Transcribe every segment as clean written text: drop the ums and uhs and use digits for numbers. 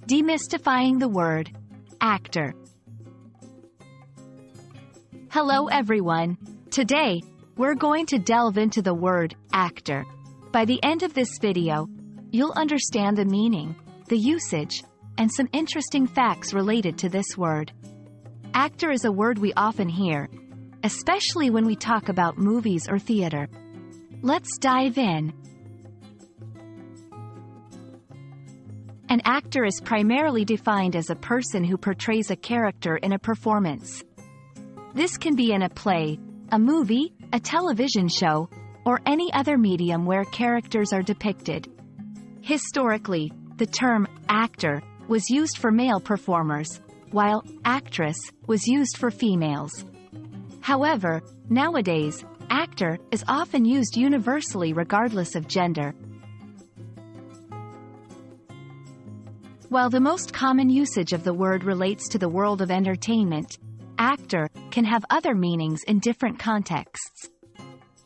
Demystifying the word. Actor. Hello everyone. Today, we're going to delve into the word actor. By the end of this video, you'll understand the meaning, the usage, and some interesting facts related to this word. Actor is a word we often hear, especially when we talk about movies or theater. Let's dive in. An actor is primarily defined as a person who portrays a character in a performance. This can be in a play, a movie, a television show, or any other medium where characters are depicted. Historically, the term actor was used for male performers, while actress was used for females. However, nowadays, actor is often used universally regardless of gender. While the most common usage of the word relates to the world of entertainment, actor can have other meanings in different contexts.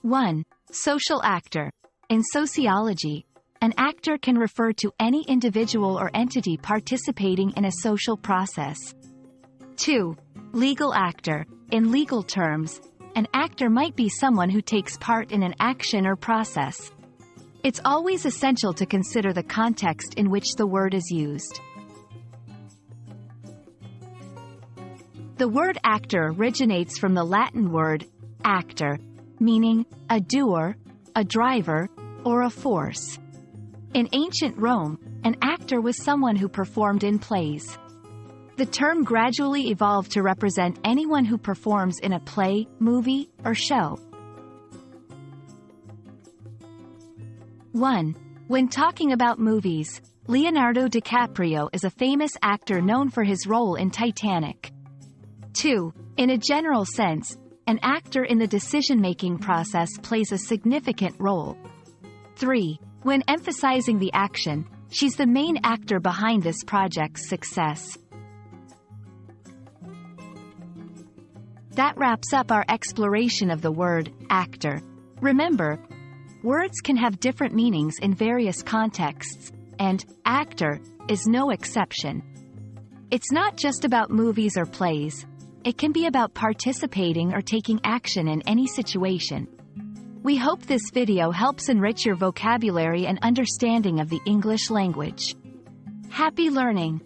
1. Social actor. In sociology, an actor can refer to any individual or entity participating in a social process. 2. Legal actor. In legal terms, an actor might be someone who takes part in an action or process. It's always essential to consider the context in which the word is used. The word actor originates from the Latin word actor, meaning a doer, a driver, or a force. In ancient Rome, an actor was someone who performed in plays. The term gradually evolved to represent anyone who performs in a play, movie, or show. 1. When talking about movies, Leonardo DiCaprio is a famous actor known for his role in Titanic. 2. In a general sense, an actor in the decision-making process plays a significant role. 3. When emphasizing the action, she's the main actor behind this project's success. That wraps up our exploration of the word actor. Remember, words can have different meanings in various contexts, and actor is no exception. It's not just about movies or plays. It can be about participating or taking action in any situation. We hope this video helps enrich your vocabulary and understanding of the English language. Happy learning!